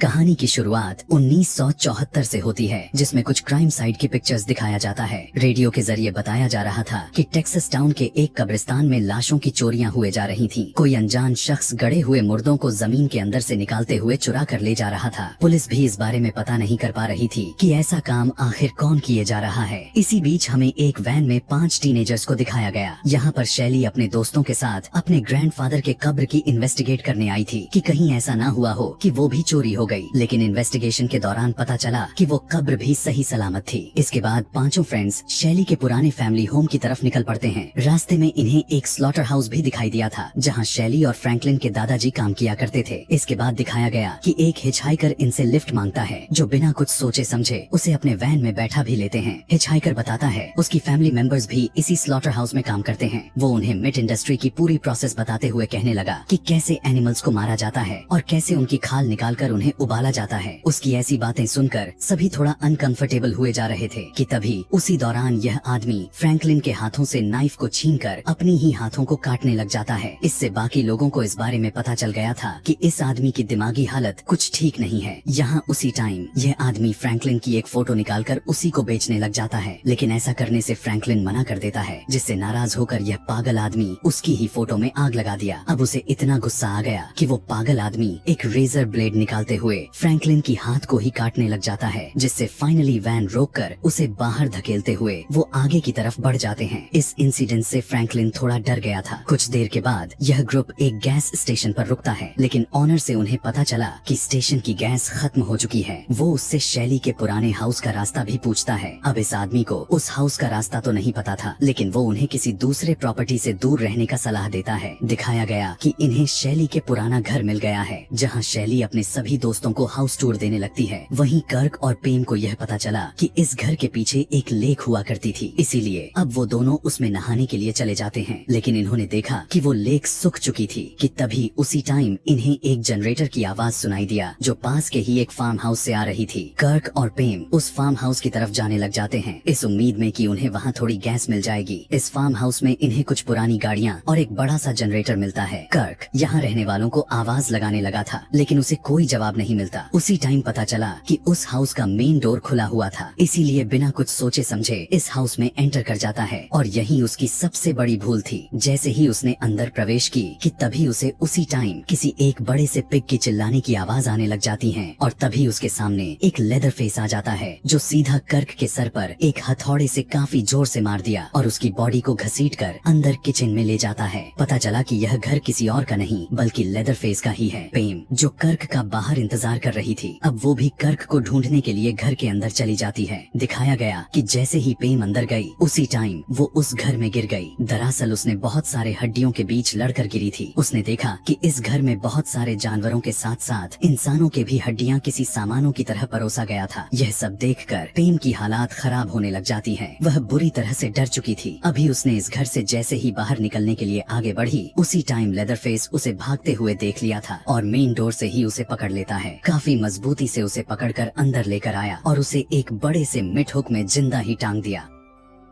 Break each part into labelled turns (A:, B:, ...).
A: कहानी की शुरुआत 1974 से होती है, जिसमें कुछ क्राइम साइट की पिक्चर्स दिखाया जाता है। रेडियो के जरिए बताया जा रहा था कि टेक्सास टाउन के एक कब्रिस्तान में लाशों की चोरियां हुए जा रही थीं। कोई अनजान शख्स गड़े हुए मुर्दों को जमीन के अंदर से निकालते हुए चुरा कर ले जा रहा था। पुलिस भी इस बारे में पता नहीं कर पा रही थी कि ऐसा काम आखिर कौन किए जा रहा है। इसी बीच हमें एक वैन में 5 टीनेजर्स को दिखाया गया। यहाँ पर शैली अपने दोस्तों के साथ अपने ग्रैंडफादर के कब्र की इन्वेस्टिगेट करने आई थी कि कहीं ऐसा ना हुआ हो कि वो भी चोरी हो गई। लेकिन इन्वेस्टिगेशन के दौरान पता चला कि वो कब्र भी सही सलामत थी। इसके बाद पांचों फ्रेंड्स शैली के पुराने फैमिली होम की तरफ निकल पड़ते हैं। रास्ते में इन्हें एक स्लॉटर हाउस भी दिखाई दिया था, जहाँ शैली और फ्रैंकलिन के दादाजी काम किया करते थे। इसके बाद दिखाया गया कि एक हिचहाइकर इनसे लिफ्ट मांगता है, जो बिना कुछ सोचे समझे उसे अपने वैन में बैठा भी लेते हैं। हिचहाइकर बताता है उसकी फैमिली मेंबर्स भी इसी स्लॉटर हाउस में काम करते हैं। वो उन्हें मीट इंडस्ट्री की पूरी प्रोसेस बताते हुए कहने लगा कि कैसे एनिमल्स को मारा जाता है और कैसे उनकी खाल निकालकर उन्हें उबाला जाता है। उसकी ऐसी बातें सुनकर सभी थोड़ा अनकंफर्टेबल हुए जा रहे थे कि तभी उसी दौरान यह आदमी फ्रैंकलिन के हाथों से नाइफ को छीनकर अपनी ही हाथों को काटने लग जाता है। इससे बाकी लोगों को इस बारे में पता चल गया था कि इस आदमी की दिमागी हालत कुछ ठीक नहीं है। यहाँ उसी टाइम यह आदमी फ्रैंकलिन की एक फोटो निकालकर उसी को बेचने लग जाता है, लेकिन ऐसा करने से फ्रैंकलिन मना कर देता है, जिससे नाराज होकर यह पागल आदमी उसकी ही फोटो में आग लगा दिया। अब उसे इतना गुस्सा आ गया कि वो पागल आदमी एक रेजर ब्लेड निकालते हुए फ्रैंकलिन की हाथ को ही काटने लग जाता है, जिससे फाइनली वैन रोककर उसे बाहर धकेलते हुए वो आगे की तरफ बढ़ जाते हैं। इस इंसिडेंट से फ्रैंकलिन थोड़ा डर गया था। कुछ देर के बाद यह ग्रुप एक गैस स्टेशन पर रुकता है, लेकिन ऑनर से उन्हें पता चला कि स्टेशन की गैस खत्म हो चुकी है। वो उससे शैली के पुराने हाउस का रास्ता भी पूछता है। अब इस आदमी को उस हाउस का रास्ता तो नहीं पता था, लेकिन वो उन्हें किसी दूसरे प्रॉपर्टी से दूर रहने का सलाह देता है। दिखाया गया कि इन्हें शैली के पुराना घर मिल गया है, जहाँ शैली अपने सभी दोस्तों को हाउस टूर देने लगती है। वहीं कर्क और पेम को यह पता चला कि इस घर के पीछे एक लेक हुआ करती थी, इसीलिए अब वो दोनों उसमें नहाने के लिए चले जाते हैं। लेकिन इन्होंने देखा कि वो लेक सूख चुकी थी कि तभी उसी टाइम इन्हें एक जनरेटर की आवाज सुनाई दिया, जो पास के ही एक फार्म हाउस से आ रही थी। कर्क और पेम उस फार्म हाउस की तरफ जाने लग जाते हैं, इस उम्मीद में कि उन्हें वहाँ थोड़ी गैस मिल जाएगी। इस फार्म हाउस में इन्हें कुछ पुरानी गाड़ियाँ और एक बड़ा सा जनरेटर मिलता है। कर्क यहाँ रहने वालों को आवाज लगाने लगा था, लेकिन उसे कोई जवाब नहीं मिलता। उसी टाइम पता चला कि उस हाउस का मेन डोर खुला हुआ था, इसीलिए बिना कुछ सोचे समझे इस हाउस में एंटर कर जाता है। और यही उसकी सबसे बड़ी भूल थी। जैसे ही उसने अंदर प्रवेश की कि तभी उसे उसी टाइम किसी एक बड़े से पिग की चिल्लाने की आवाज आने लग जाती है, और तभी उसके सामने एक लेदर फेस आ जाता है, जो सीधा कर्क के सर पर एक हथौड़े से काफी जोर से मार दिया और उसकी बॉडी को घसीटकर अंदर किचन में ले जाता है। पता चला कि यह घर किसी और का नहीं बल्कि लेदर फेस का ही है। पेम, जो कर्क का बाहर इंतजार कर रही थी, अब वो भी कर्क को ढूंढने के लिए घर के अंदर चली जाती है। दिखाया गया कि जैसे ही पेम अंदर गई उसी टाइम वो उस घर में गिर गई। दरअसल उसने बहुत सारे हड्डियों के बीच लड़कर गिरी थी। उसने देखा कि इस घर में बहुत सारे जानवरों के साथ साथ इंसानों के भी हड्डियां किसी सामानों की तरह परोसा गया था। यह सब देखकर पेम की हालात खराब होने लग जाती है। वह बुरी तरह से डर चुकी थी। अभी उसने इस घर से जैसे ही बाहर निकलने के लिए आगे बढ़ी, उसी टाइम लेदरफेस उसे भागते हुए देख लिया था और मेन डोर से ही उसे पकड़ लेता है। काफी मजबूती से उसे पकड़कर अंदर लेकर आया और उसे एक बड़े से मिट हुक में जिंदा ही टांग दिया।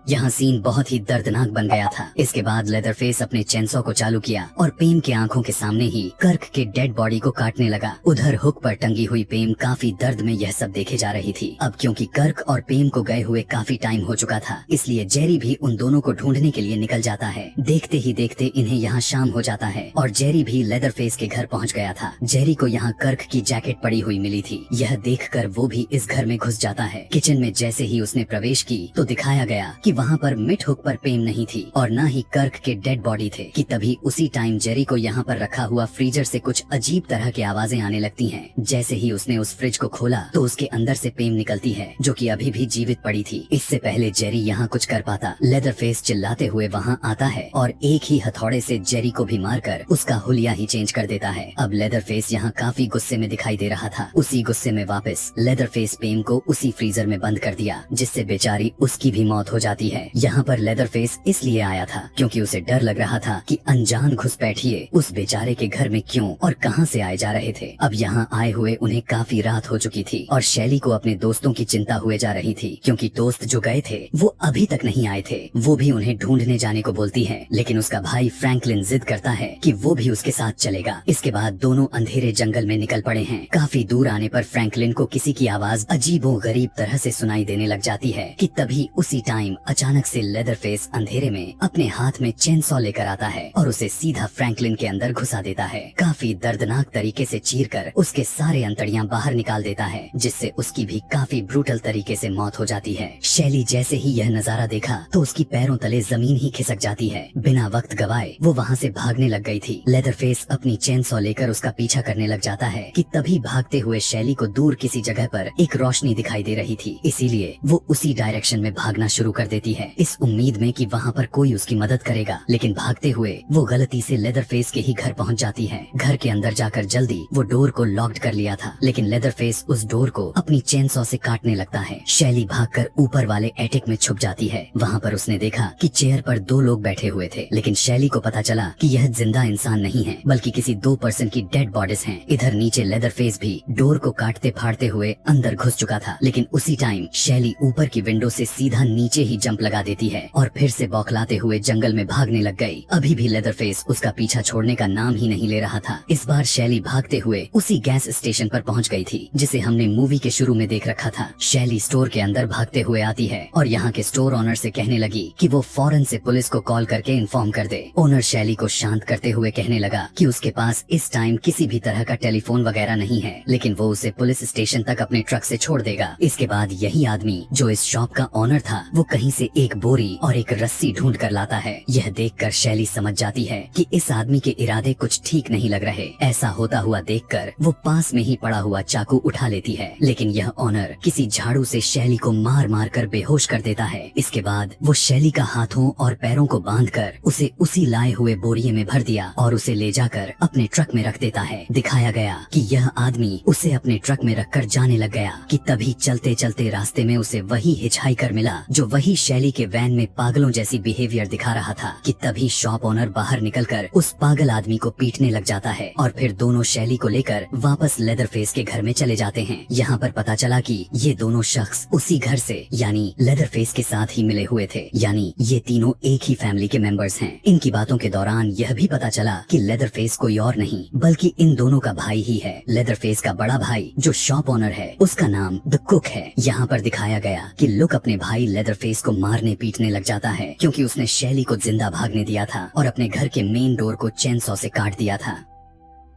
A: यहाँ सीन बहुत ही दर्दनाक बन गया था। इसके बाद लेदरफेस अपने चेंसॉ को चालू किया और पेम के आंखों के सामने ही कर्क के डेड बॉडी को काटने लगा। उधर हुक पर टंगी हुई पेम काफी दर्द में यह सब देखे जा रही थी। अब क्योंकि कर्क और पेम को गए हुए काफी टाइम हो चुका था, इसलिए जेरी भी उन दोनों को ढूंढने के लिए निकल जाता है। देखते ही देखते इन्हें यहाँ शाम हो जाता है और जेरी भी लेदरफेस के घर पहुँच गया था। जेरी को यहाँ कर्क की जैकेट पड़ी हुई मिली थी। यह देखकर वो भी इस घर में घुस जाता है। किचन में जैसे ही उसने प्रवेश की तो दिखाया गया कि वहाँ पर मिट हुक पर पेम नहीं थी और न ही कर्क के डेड बॉडी थे कि तभी उसी टाइम जेरी को यहाँ पर रखा हुआ फ्रीजर से कुछ अजीब तरह की आवाजें आने लगती हैं। जैसे ही उसने उस फ्रिज को खोला तो उसके अंदर से पेम निकलती है, जो कि अभी भी जीवित पड़ी थी। इससे पहले जेरी यहाँ कुछ कर पाता, लेदरफेस चिल्लाते हुए वहाँ आता है और एक ही हथौड़े से जेरी को भी मारकर उसका हुलिया ही चेंज कर देता है। अब लेदरफेस यहाँ काफी गुस्से में दिखाई दे रहा था। उसी गुस्से में वापस लेदरफेस पेम को उसी फ्रीजर में बंद कर दिया, जिससे बेचारी उसकी भी मौत हो जाती जाती है। यहाँ पर लेदरफेस इसलिए आया था क्योंकि उसे डर लग रहा था कि अनजान घुसपैठिए उस बेचारे के घर में क्यों और कहां से आए जा रहे थे। अब यहाँ आए हुए उन्हें काफी रात हो चुकी थी और शैली को अपने दोस्तों की चिंता हुए जा रही थी क्योंकि दोस्त जो गए थे वो अभी तक नहीं आए थे। वो भी उन्हें ढूंढने जाने को बोलती है, लेकिन उसका भाई फ्रैंकलिन जिद करता है कि वो भी उसके साथ चलेगा। इसके बाद दोनों अंधेरे जंगल में निकल पड़े हैं। काफी दूर आने पर फ्रैंकलिन को किसी की आवाज अजीबो गरीब तरह से सुनाई देने लग जाती है कि तभी उसी टाइम अचानक से लेदरफेस अंधेरे में अपने हाथ में चेनसॉ लेकर आता है और उसे सीधा फ्रैंकलिन के अंदर घुसा देता है। काफी दर्दनाक तरीके से चीरकर उसके सारे अंतड़ियां बाहर निकाल देता है, जिससे उसकी भी काफी ब्रूटल तरीके से मौत हो जाती है। शैली जैसे ही यह नजारा देखा तो उसकी पैरों तले जमीन ही खिसक जाती है। बिना वक्त गवाए वो वहाँ से भागने लग गई थी। लेदरफेस अपनी चेनसॉ लेकर उसका पीछा करने लग जाता है कि तभी भागते हुए शैली को दूर किसी जगह पर एक रोशनी दिखाई दे रही थी, इसीलिए वो उसी डायरेक्शन में भागना शुरू कर देती है, इस उम्मीद में कि वहाँ पर कोई उसकी मदद करेगा। लेकिन भागते हुए वो गलती से लेदरफेस के ही घर पहुँच जाती है। घर के अंदर जाकर जल्दी वो डोर को लॉक्ड कर लिया था, लेकिन लेदरफेस उस डोर को अपनी चेनसॉ से काटने लगता है। शैली भागकर ऊपर वाले एटिक में छुप जाती है। वहाँ पर उसने देखा कि चेयर पर 2 लोग बैठे हुए थे, लेकिन शैली को पता चला कि यह जिंदा इंसान नहीं है बल्कि किसी 2 पर्सन की डेड बॉडीज हैं। इधर नीचे लेदरफेस भी डोर को काटते फाड़ते हुए अंदर घुस चुका था, लेकिन उसी टाइम शैली ऊपर की विंडो से सीधा नीचे ही जंप लगा देती है और फिर से बौखलाते हुए जंगल में भागने लग गई। अभी भी लेदरफेस उसका पीछा छोड़ने का नाम ही नहीं ले रहा था। इस बार शैली भागते हुए उसी गैस स्टेशन पर पहुंच गई थी जिसे हमने मूवी के शुरू में देख रखा था। शैली स्टोर के अंदर भागते हुए आती है और यहाँ के स्टोर ओनर से कहने लगी कि वो फौरन से पुलिस को कॉल करके इन्फॉर्म कर दे। ओनर शैली को शांत करते हुए कहने लगा कि उसके पास इस टाइम किसी भी तरह का टेलीफोन वगैरह नहीं है, लेकिन वो उसे पुलिस स्टेशन तक अपने ट्रक से छोड़ देगा। इसके बाद यही आदमी जो इस शॉप का ओनर था वो कहीं से एक बोरी और एक रस्सी ढूंढ कर लाता है। यह देखकर शैली समझ जाती है कि इस आदमी के इरादे कुछ ठीक नहीं लग रहे। ऐसा होता हुआ देखकर वो पास में ही पड़ा हुआ चाकू उठा लेती है, लेकिन यह ओनर किसी झाड़ू से शैली को मार मार कर बेहोश कर देता है। इसके बाद वो शैली का हाथों और पैरों को बांधकर उसे उसी लाए हुए बोरिये में भर दिया और उसे ले जाकर अपने ट्रक में रख देता है। दिखाया गया कि यह आदमी उसे अपने ट्रक में रखकर जाने लग गया कि तभी चलते चलते रास्ते में उसे वही हिचहाइकर मिला जो वही शैली के वैन में पागलों जैसी बिहेवियर दिखा रहा था। कि तभी शॉप ओनर बाहर निकलकर उस पागल आदमी को पीटने लग जाता है और फिर दोनों शैली को लेकर वापस लेदरफेस के घर में चले जाते हैं। यहाँ पर पता चला कि ये दोनों शख्स उसी घर से यानी लेदरफेस के साथ ही मिले हुए थे, यानी ये तीनों एक ही फैमिली के मेंबर्स हैं। इनकी बातों के दौरान यह भी पता चला कि लेदरफेस कोई और नहीं बल्कि इन दोनों का भाई ही है। लेदरफेस का बड़ा भाई जो शॉप ओनर है उसका नाम द कुक है। यहाँ पर दिखाया गया कि लुक अपने भाई लेदरफेस को मारने पीटने लग जाता है क्योंकि उसने शैली को जिंदा भागने दिया था और अपने घर के मेन डोर को चेनसॉ से काट दिया था।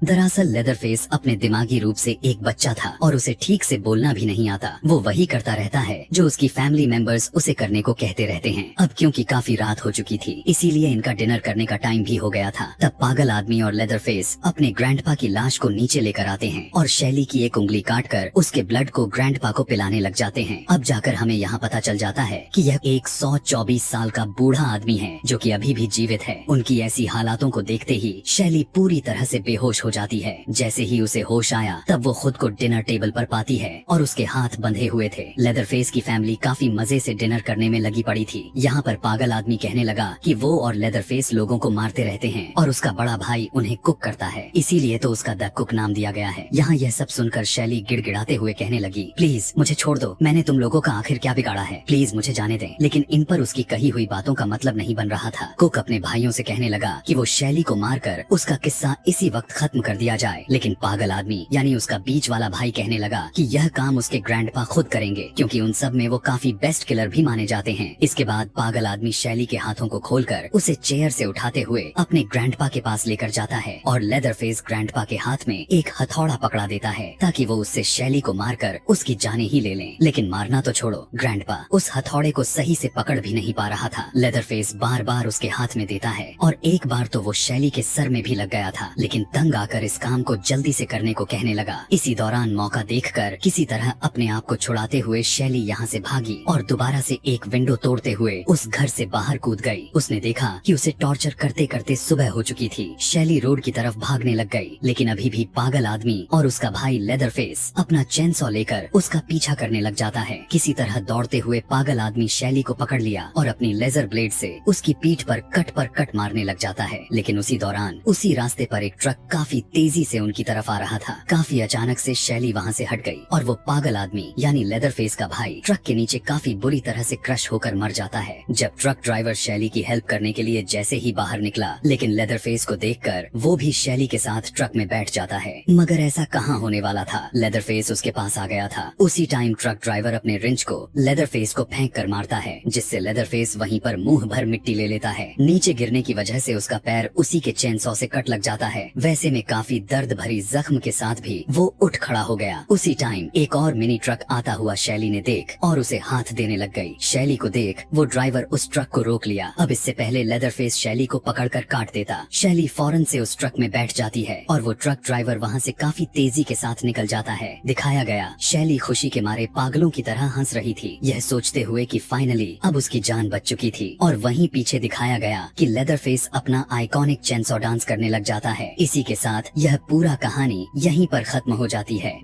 A: दरअसल लेदरफेस अपने दिमागी रूप से एक बच्चा था और उसे ठीक से बोलना भी नहीं आता। वो वही करता रहता है जो उसकी फैमिली मेंबर्स उसे करने को कहते रहते हैं। अब क्योंकि काफी रात हो चुकी थी इसीलिए इनका डिनर करने का टाइम भी हो गया था। तब पागल आदमी और लेदरफेस अपने ग्रैंडपा की लाश को नीचे लेकर आते हैं और शैली की एक उंगली काटकर उसके ब्लड को ग्रैंडपा को पिलाने लग जाते हैं। अब जाकर हमें यहाँ पता चल जाता है कि यह एक 124 साल का बूढ़ा आदमी है जो कि अभी भी जीवित है। उनकी ऐसी हालातों को देखते ही शैली पूरी तरह से बेहोश हो जाती है। जैसे ही उसे होश आया तब वो खुद को डिनर टेबल पर पाती है और उसके हाथ बंधे हुए थे। लेदरफेस की फैमिली काफी मजे से डिनर करने में लगी पड़ी थी। यहाँ पर पागल आदमी कहने लगा कि वो और लेदरफेस लोगों को मारते रहते हैं और उसका बड़ा भाई उन्हें कुक करता है, इसीलिए तो उसका द कुक नाम दिया गया है। यहाँ यह सब सुनकर शैली गिड़गिड़ाते हुए कहने लगी, प्लीज मुझे छोड़ दो, मैंने तुम लोगों का आखिर क्या बिगाड़ा है, प्लीज मुझे जाने दें। लेकिन इन पर उसकी कही हुई बातों का मतलब नहीं बन रहा था। कुक अपने भाइयों से कहने लगा कि वो शैली को मारकर उसका किस्सा इसी वक्त खत्म कर दिया जाए, लेकिन पागल आदमी यानी उसका बीच वाला भाई कहने लगा कि यह काम उसके ग्रैंडपा खुद करेंगे क्योंकि उन सब में वो काफी बेस्ट किलर भी माने जाते हैं। इसके बाद पागल आदमी शैली के हाथों को खोलकर उसे चेयर से उठाते हुए अपने ग्रैंडपा के पास लेकर जाता है और लेदरफेस ग्रैंडपा के हाथ में एक हथौड़ा पकड़ा देता है ताकि वो उससे शैली को मारकर उसकी जाने ही ले लें। लेकिन मारना तो छोड़ो, ग्रैंडपा उस हथौड़े को सही से पकड़ भी नहीं पा रहा था। लेदरफेस बार बार उसके हाथ में देता है और एक बार तो वो शैली के सर में भी लग गया था, लेकिन तंग आकर इस काम को जल्दी से करने को कहने लगा। इसी दौरान मौका देखकर किसी तरह अपने आप को छुड़ाते हुए शैली यहाँ से भागी और दोबारा से एक विंडो तोड़ते हुए उस घर से बाहर कूद गई। उसने देखा कि उसे टॉर्चर करते करते सुबह हो चुकी थी। शैली रोड की तरफ भागने लग गई, लेकिन अभी भी पागल आदमी और उसका भाई लेदरफेस अपना चेनसॉ लेकर उसका पीछा करने लग जाता है। किसी तरह दौड़ते हुए पागल आदमी शैली को पकड़ लिया और अपनी लेजर ब्लेड से उसकी पीठ पर कट मारने लग जाता है। लेकिन उसी दौरान उसी रास्ते पर एक ट्रक काफी तेजी से उनकी तरफ आ रहा था। काफी अचानक से शैली वहाँ से हट गई और वो पागल आदमी यानी लेदरफेस का भाई ट्रक के नीचे काफी बुरी तरह से क्रश होकर मर जाता है। जब ट्रक ड्राइवर शैली की हेल्प करने के लिए जैसे ही बाहर निकला, लेकिन लेदरफेस को देखकर वो भी शैली के साथ ट्रक में बैठ जाता है। मगर ऐसा कहाँ होने वाला था, लेदरफेस उसके पास आ गया था। उसी टाइम ट्रक ड्राइवर अपने रिंच को लेदरफेस को फेंक कर मारता है, जिससे लेदरफेस वहीं पर मुंह भर मिट्टी ले लेता है। नीचे गिरने की वजह से उसका पैर उसी के चेनसॉ से कट लग जाता है। वैसे में काफी दर्द भरी जख्म के साथ भी वो उठ खड़ा हो गया। उसी टाइम एक और मिनी ट्रक आता हुआ शैली ने देख और उसे हाथ देने लग गई। शैली को देख वो ड्राइवर उस ट्रक को रोक लिया। अब इससे पहले लेदरफेस शैली को पकड़कर काट देता, शैली फौरन से उस ट्रक में बैठ जाती है और वो ट्रक ड्राइवर वहाँ से काफी तेजी के साथ निकल जाता है। दिखाया गया शैली खुशी के मारे पागलों की तरह हंस रही थी, यह सोचते हुए कि फाइनली अब उसकी जान बच चुकी थी। और वहीं पीछे दिखाया गया कि लेदरफेस अपना आइकॉनिक चेनसॉ डांस करने लग जाता है। इसी के साथ यह पूरा कहानी यहीं पर खत्म हो जाती है।